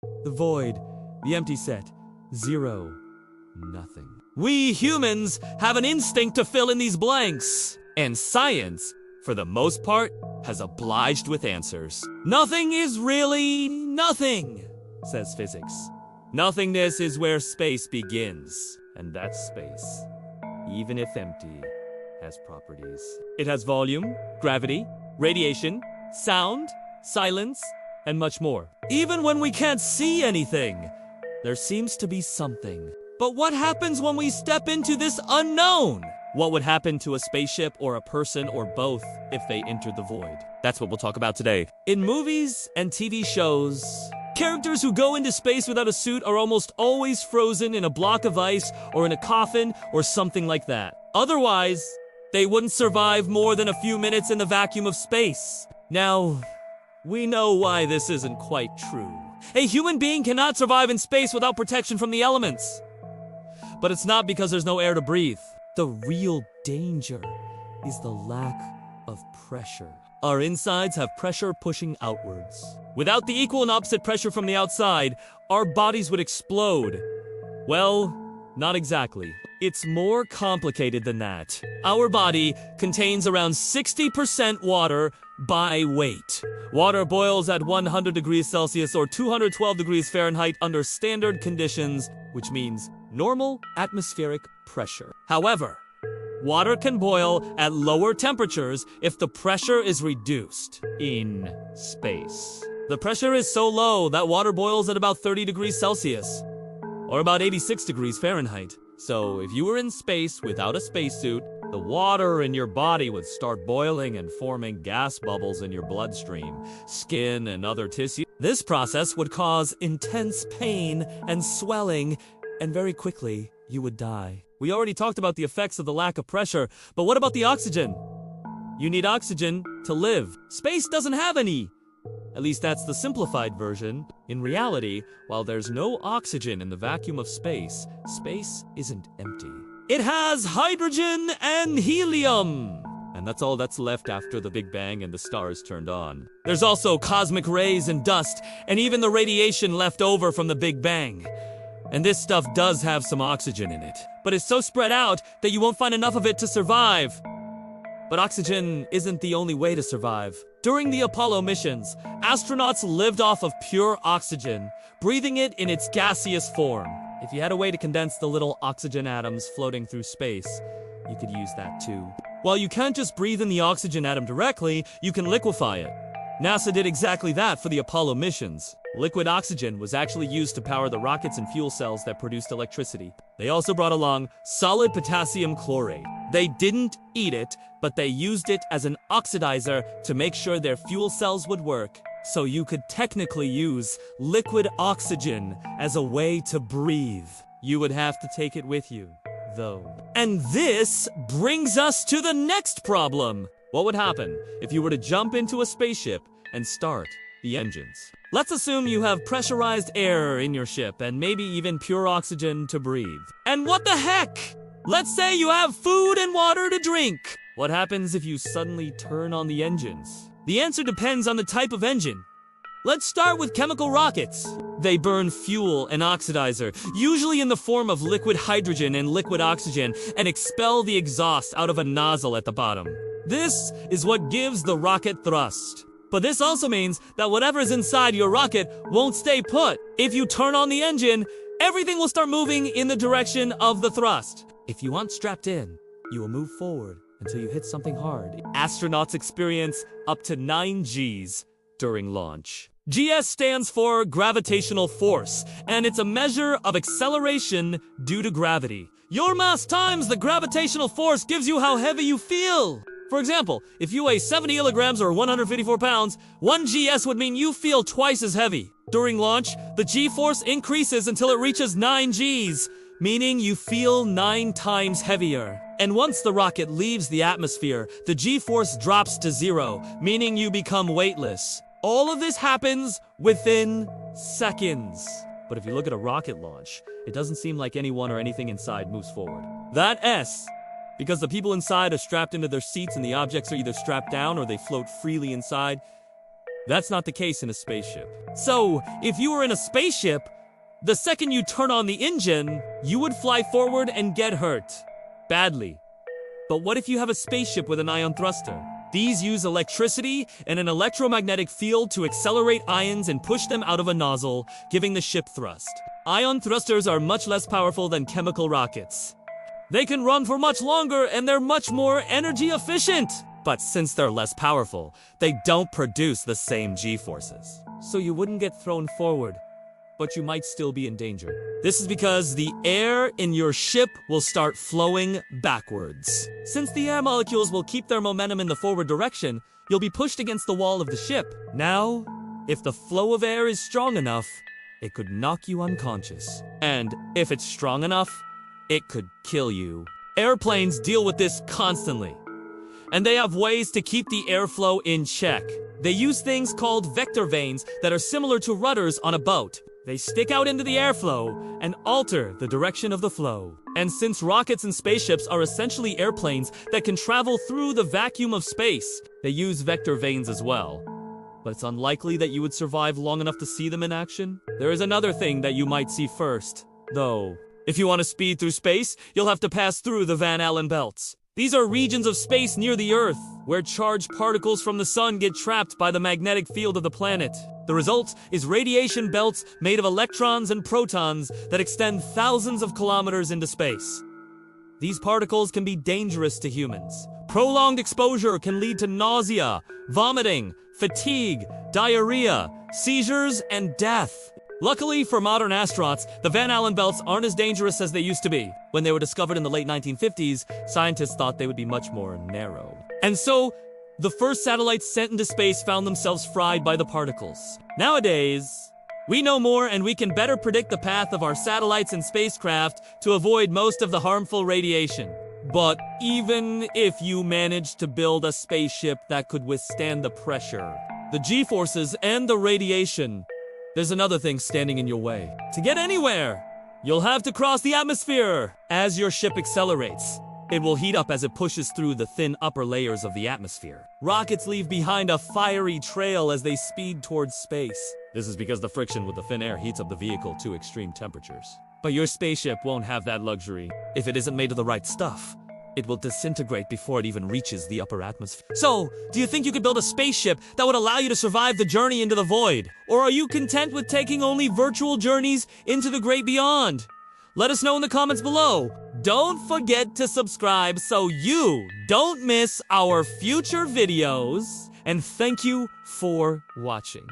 The void, the empty set, zero, nothing. We humans have an instinct to fill in these blanks, and science, for the most part, has obliged with answers. Nothing is really nothing, says physics. Nothingness is where space begins, and that space, even if empty, has properties. It has volume, gravity, radiation, sound, silence, and much more. Even when we can't see anything, there seems to be something. But what happens when we step into this unknown? What would happen to a spaceship or a person or both if they entered the void? That's what we'll talk about today. In movies and TV shows, characters who go into space without a suit are almost always frozen in a block of ice or in a coffin or something like that. Otherwise, they wouldn't survive more than a few minutes in the vacuum of space. Now, we know why this isn't quite true. A human being cannot survive in space without protection from the elements. But it's not because there's no air to breathe. The real danger is the lack of pressure. Our insides have pressure pushing outwards. Without the equal and opposite pressure from the outside, our bodies would explode. Well, not exactly. It's more complicated than that. Our body contains around 60% water by weight. Water boils at 100 degrees Celsius or 212 degrees Fahrenheit under standard conditions, which means normal atmospheric pressure. However, water can boil at lower temperatures if the pressure is reduced in space. The pressure is so low that water boils at about 30 degrees Celsius, or about 86 degrees Fahrenheit. So if you were in space without a spacesuit, the water in your body would start boiling and forming gas bubbles in your bloodstream, skin, and other tissue. This process would cause intense pain and swelling, and very quickly, you would die. We already talked about the effects of the lack of pressure, but what about the oxygen? You need oxygen to live. Space doesn't have any. At least that's the simplified version. In reality, while there's no oxygen in the vacuum of space, space isn't empty. It has hydrogen and helium. And that's all that's left after the Big Bang and the stars turned on. There's also cosmic rays and dust, and even the radiation left over from the Big Bang. And this stuff does have some oxygen in it, but it's so spread out that you won't find enough of it to survive. But oxygen isn't the only way to survive. During the Apollo missions, astronauts lived off of pure oxygen, breathing it in its gaseous form. If you had a way to condense the little oxygen atoms floating through space, you could use that too. While you can't just breathe in the oxygen atom directly, you can liquefy it. NASA did exactly that for the Apollo missions. Liquid oxygen was actually used to power the rockets and fuel cells that produced electricity. They also brought along solid potassium chlorate. They didn't eat it, but they used it as an oxidizer to make sure their fuel cells would work. So you could technically use liquid oxygen as a way to breathe. You would have to take it with you, though. And this brings us to the next problem. What would happen if you were to jump into a spaceship and start the engines? Let's assume you have pressurized air in your ship and maybe even pure oxygen to breathe. And what the heck? Let's say you have food and water to drink. What happens if you suddenly turn on the engines? The answer depends on the type of engine. Let's start with chemical rockets. They burn fuel and oxidizer, usually in the form of liquid hydrogen and liquid oxygen, and expel the exhaust out of a nozzle at the bottom. This is what gives the rocket thrust. But this also means that whatever is inside your rocket won't stay put. If you turn on the engine, everything will start moving in the direction of the thrust. If you aren't strapped in, you will move forward until you hit something hard. Astronauts experience up to 9 Gs during launch. GS stands for gravitational force, and it's a measure of acceleration due to gravity. Your mass times the gravitational force gives you how heavy you feel. For example, if you weigh 70 kilograms or 154 pounds, 1 GS would mean you feel twice as heavy. During launch, the G-force increases until it reaches 9 Gs, meaning you feel 9 times heavier. And once the rocket leaves the atmosphere, the G-force drops to 0, meaning you become weightless. All of this happens within seconds. But if you look at a rocket launch, it doesn't seem like anyone or anything inside moves forward. That S, because the people inside are strapped into their seats and the objects are either strapped down or they float freely inside, That's not the case in a spaceship. So, if you were in a spaceship, the second you turn on the engine, you would fly forward and get hurt. Badly. But what if you have a spaceship with an ion thruster? These use electricity and an electromagnetic field to accelerate ions and push them out of a nozzle, giving the ship thrust. Ion thrusters are much less powerful than chemical rockets. They can run for much longer and they're much more energy efficient. But since they're less powerful, they don't produce the same G-forces. So you wouldn't get thrown forward, but you might still be in danger. This is because the air in your ship will start flowing backwards. Since the air molecules will keep their momentum in the forward direction, you'll be pushed against the wall of the ship. Now, if the flow of air is strong enough, it could knock you unconscious. And if it's strong enough, it could kill you. Airplanes deal with this constantly, and they have ways to keep the airflow in check. They use things called vector vanes that are similar to rudders on a boat. They stick out into the airflow and alter the direction of the flow. And since rockets and spaceships are essentially airplanes that can travel through the vacuum of space, they use vector vanes as well. But it's unlikely that you would survive long enough to see them in action. There is another thing that you might see first, though. If you want to speed through space, you'll have to pass through the Van Allen belts. These are regions of space near the Earth, where charged particles from the sun get trapped by the magnetic field of the planet. The result is radiation belts made of electrons and protons that extend thousands of kilometers into space. These particles can be dangerous to humans. Prolonged exposure can lead to nausea, vomiting, fatigue, diarrhea, seizures, and death. Luckily for modern astronauts, the Van Allen belts aren't as dangerous as they used to be. When they were discovered in the late 1950s, scientists thought they would be much more narrow. And so, the first satellites sent into space found themselves fried by the particles. Nowadays, we know more and we can better predict the path of our satellites and spacecraft to avoid most of the harmful radiation. But even if you managed to build a spaceship that could withstand the pressure, the G-forces and the radiation, there's another thing standing in your way. To get anywhere, you'll have to cross the atmosphere. As your ship accelerates, it will heat up as it pushes through the thin upper layers of the atmosphere. Rockets leave behind a fiery trail as they speed towards space. This is because the friction with the thin air heats up the vehicle to extreme temperatures. But your spaceship won't have that luxury. If it isn't made of the right stuff, it will disintegrate before it even reaches the upper atmosphere. So, do you think you could build a spaceship that would allow you to survive the journey into the void? Or are you content with taking only virtual journeys into the great beyond? Let us know in the comments below. Don't forget to subscribe so you don't miss our future videos. And thank you for watching.